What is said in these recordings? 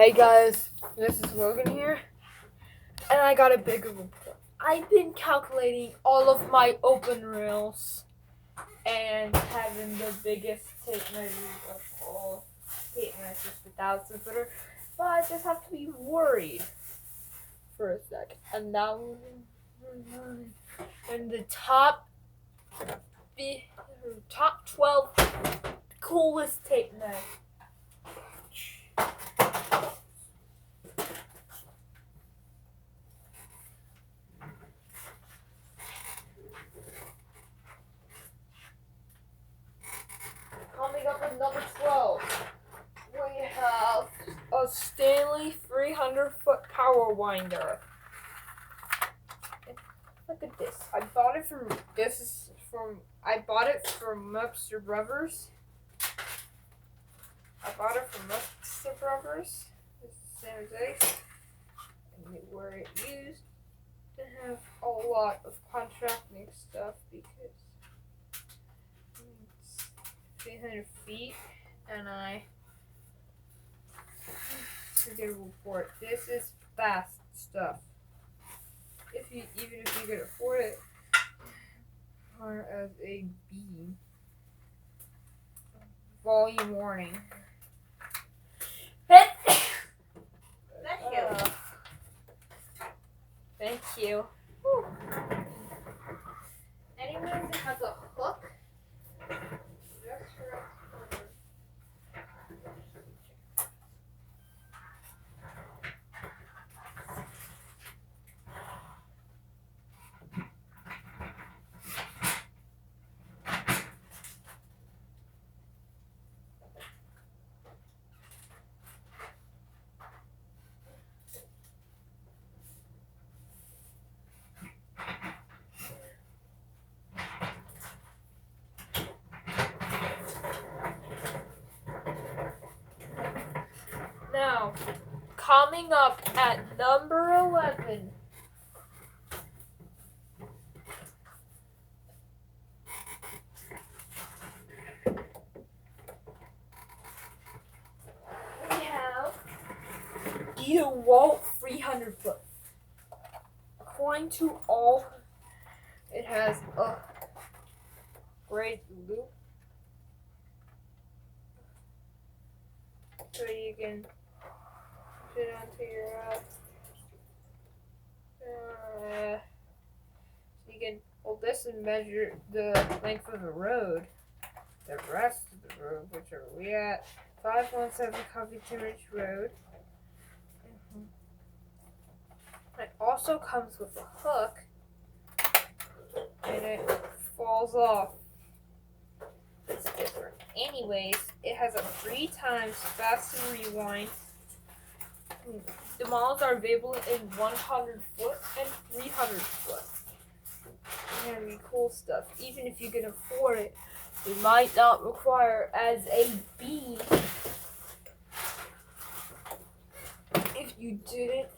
Hey guys, this is Logan here, and I got a bigger report. I've been calculating all of my open rails and having the biggest tape measures of all tape measures for 1,000 footer, but I just have to be worried for a sec. And now, in the top 12 coolest tape measures. Coming up at number 12, we have a Stanley 300-foot power winder. Look at this. I bought it from Webster Brothers. This is San Jose. And they were used to have a lot of contracting stuff because it's 300 feet, and I get a report. This is fast stuff. Even if you could afford it, or as a B. Volume warning. Thank you. Whew. Anyone that has a hook, just for Now, coming up at number 11. We have DeWalt 300 foot. According to all, it has a great loop, so you can put it onto your so you can hold this and measure the length of the road, the rest of the road, which are we at 517 Covington Ridge Road. It also comes with a hook, and it falls off. It's different. Anyways, it has a 3 times faster rewind. The models are available in 100 foot and 300 foot. It's gonna be cool stuff. Even if you can afford it, it might not require as a B if you didn't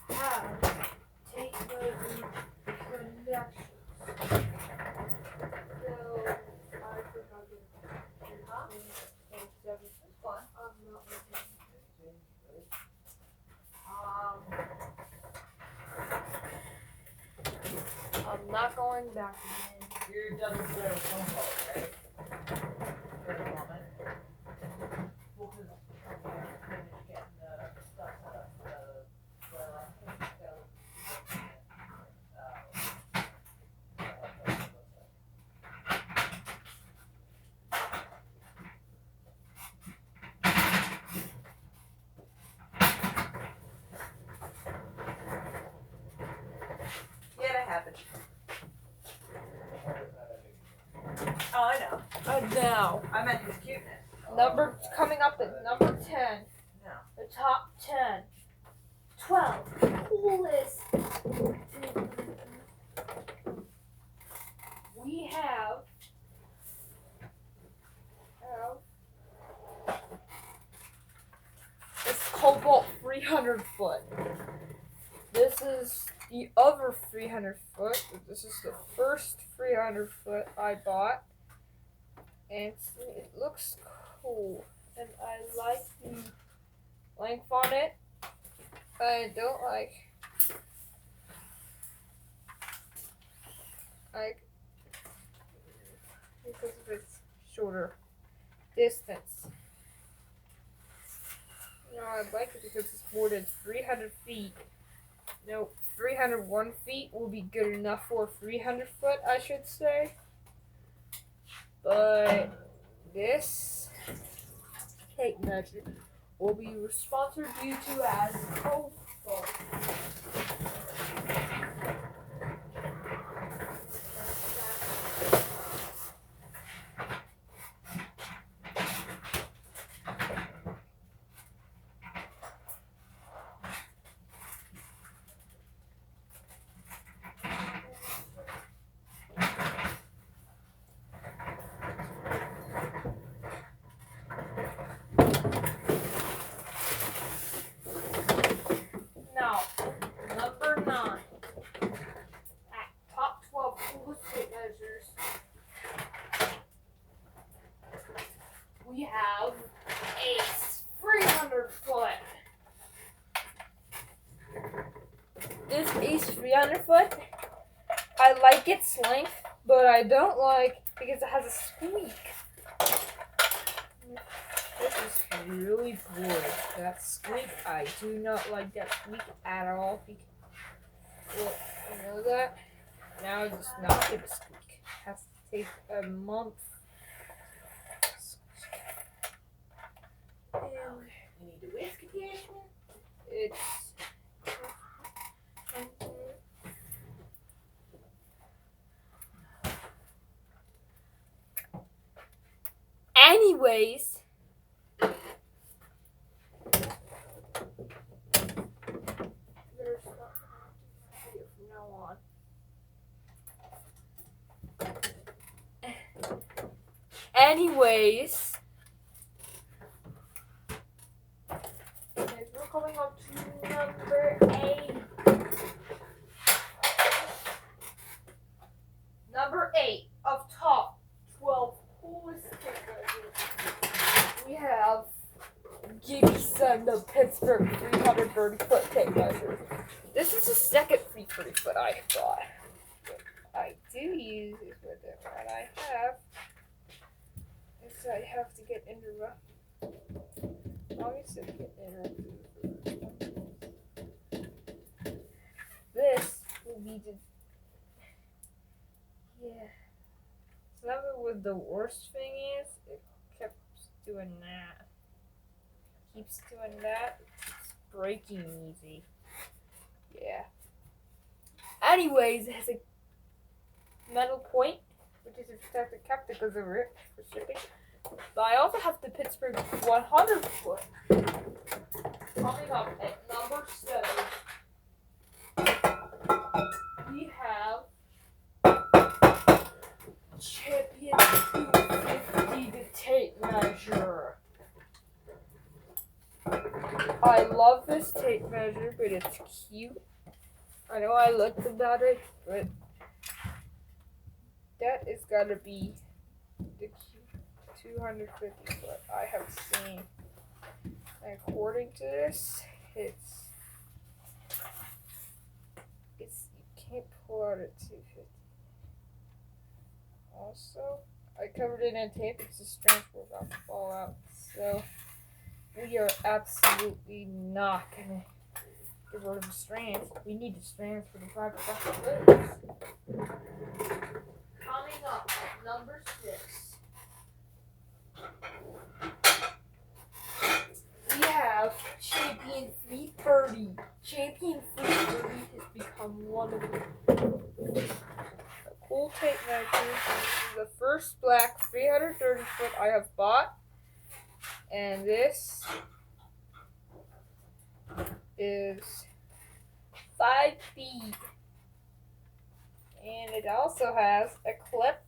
have tape measure connections. So I forgot to I'm not going back again. You're done with the phone call, right? For the moment. Well, because we're finished getting the stuff set up for the last thing, so. Yeah, that happened. Oh, I know. Now, I meant his cuteness. coming up at number 10. No. The top 10. 12 coolest. We have this Cobalt 300 foot. This is the other 300 foot. This is the first 300 foot I bought, and it looks cool. And I like the length on it. I don't like because of its shorter distance. No, I like it because it's more than 300 feet. No, 301 feet will be good enough for 300 foot, I should say. But this tape measure will be sponsored due to as Coastal. Now, number 9. At top 12 coolest tape measures, we have a 300 foot. This Ace 300 foot, I like its length, but I don't like because it has a squeak. This is really good. That squeak, I do not like that squeak at all. Well, you know that? Now it's just not gonna squeak. It has to take a month. And You need a whisk attachment? it's anyways, there's nothing from now on. Anyways, we're coming up to number 8. Number 8 of top 12 coolest tape measures. We have Gibson, the Pittsburgh 330 foot tape measure. This is the second 330 foot I bought. I do use it with it. What I have is I have to get interrupted. Obviously, get interrupted. This will be the So that what the worst thing is, it kept doing that. Keeps doing that. It's breaking easy. Yeah. Anyways, it has a metal point, which is a protective cap that goes over it for shipping. But I also have the Pittsburgh 100 foot. Coming up at number 7, we have Champion 250 the tape measure. I love this tape measure, but it's cute. I know I looked about it, but that is gotta be the cute 250 foot I have seen. And according to this, it's you can't pull out a 250. Also, I covered it in tape because the strands were about to fall out. So we are absolutely not gonna get rid of the strands. We need the strands for the 5% lids. Coming up at number 6, we have Champion 330. Champion 330 has become one of the cool tape measures. This is the first black 330 foot I have bought. And this is 5 feet. And it also has a clip.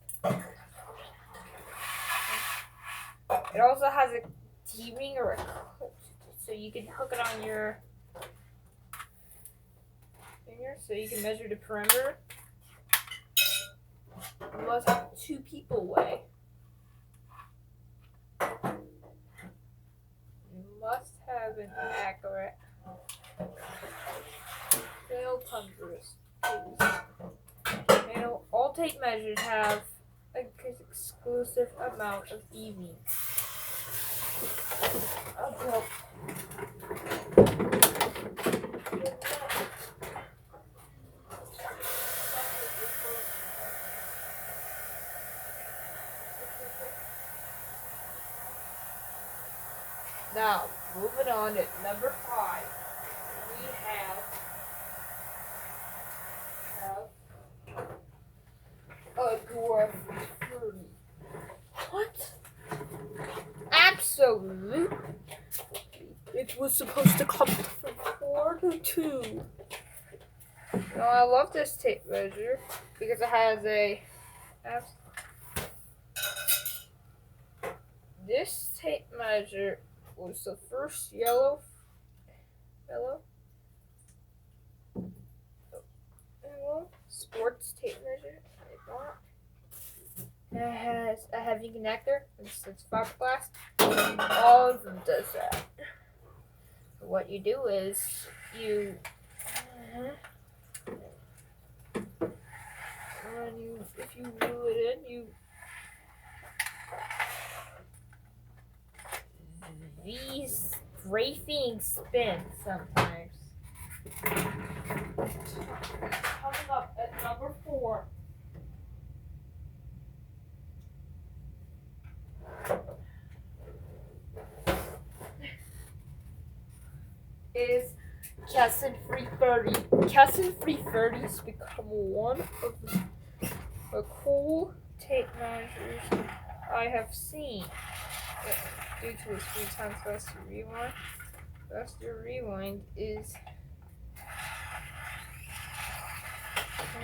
It also has a D-ring or a clip, so you can hook it on your finger so you can measure the perimeter. It must have 2 people away. You must have been accurate. Failed hundreds. All tape measures have an exclusive amount of evening. Now, moving on to number 5, we have a dwarf fruity. What? Absolutely. It was supposed to come from 4 to 2. Now, I love this tape measure because it has this tape measure was the first yellow sports tape measure I bought. It has a heavy connector and it's fiberglass. All of them does that. What you do is if you glue it in, these gray things spin sometimes. Coming up at number 4. Is Kessin 330. Kessin 330's become one of the cool tape measures I have seen. Due to its 3 times faster rewind. Faster rewind is 3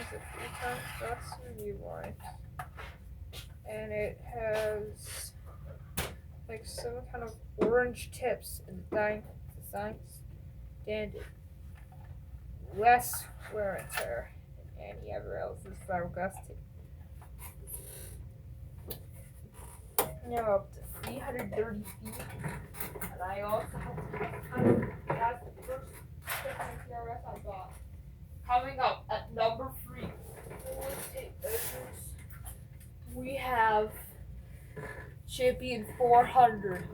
times faster rewind. And it has like some kind of orange tips and design standard. Less wear and tear than any other else's fiberglass tape. Now up to 330 feet. And I also that's the first TRS I bought. Coming up at number 3, tape measures, we have Champion 400.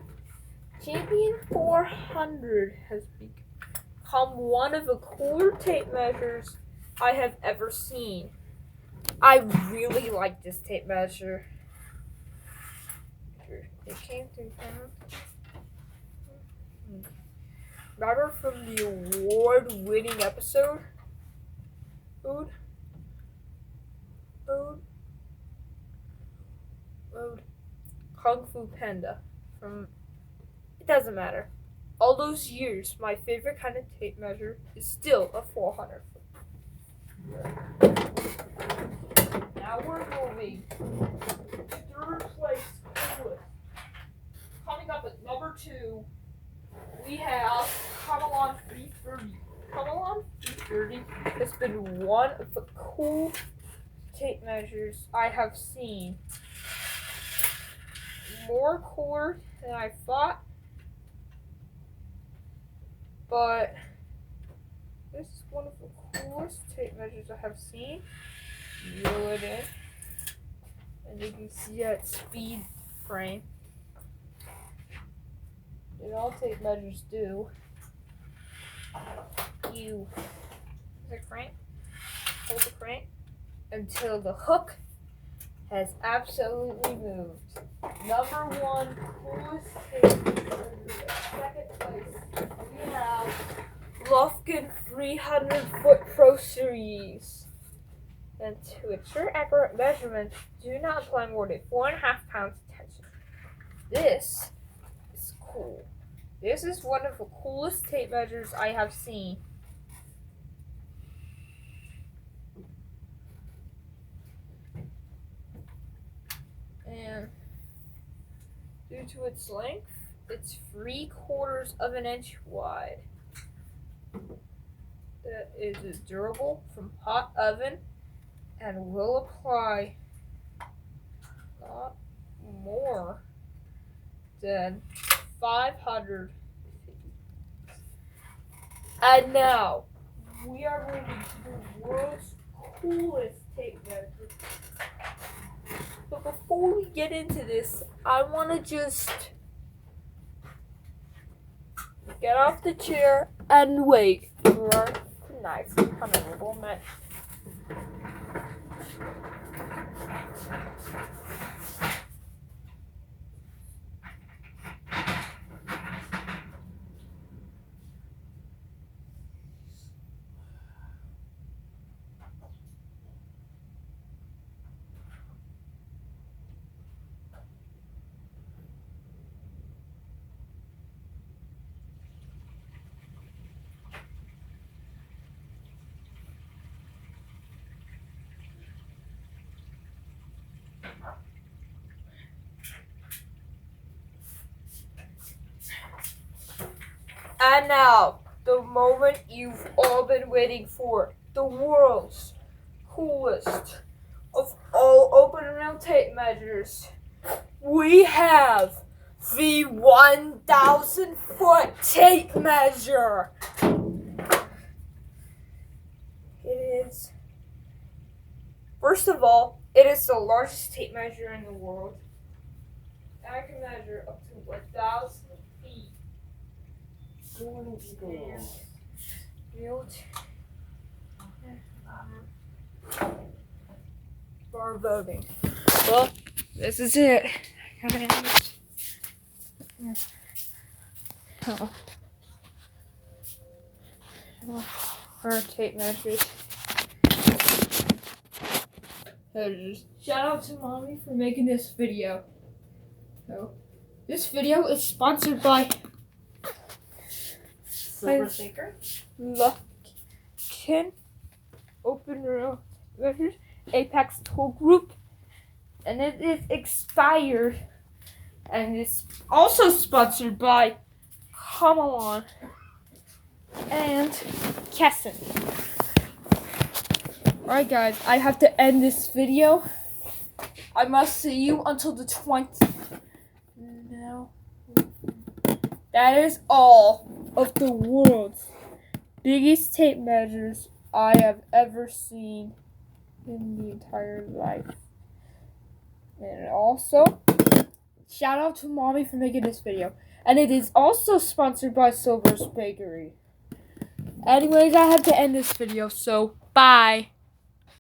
Champion 400 has become one of the cooler tape measures I have ever seen. I really like this tape measure. It came through Remember from the award-winning episode? Kung Fu Panda. It doesn't matter. All those years, my favorite kind of tape measure is still a 400. Now we're moving to 3rd place. Coming up at number 2, we have Kamelon 330. Kamelon 330 has been one of the cool tape measures I have seen. More cooler than I thought, but this is one of the coolest tape measures I have seen. Reel it in, and you can see that speed frame. And all tape measures do. You hold the crank until the hook has absolutely moved. Number 1 coolest tape measure. 2nd place, we have Lufkin 300-foot Pro Series. And to ensure accurate measurement, do not apply more than 4.5 pounds of tension. This is cool. This is one of the coolest tape measures I have seen. And due to its length, it's 3/4 of an inch wide. It is durable from hot oven and will apply not more than 550 And now, we are moving to the world's coolest tape measure. But before we get into this, I want to just get off the chair and wait for our nice honorable men. And now, the moment you've all been waiting for, the world's coolest of all open rail tape measures. We have the 1,000 foot tape measure. It is, first of all, it is the largest tape measure in the world. And I can measure up to 1,000 feet. For voting. Well, this is it. Our tape measures. Shout out to Mommy for making this video. So, this video is sponsored by Silver Thinker. Luckin Open Rail Measures Apex Tool Group, and it is expired, and it's also sponsored by Kamalon and Kesson. Alright guys, I have to end this video. I must see you until the 20th. No. That is all of the world's biggest tape measures I have ever seen in the entire life. And also, shout out to Mommy for making this video. And it is also sponsored by Silver's Bakery. Anyways, I have to end this video, so bye.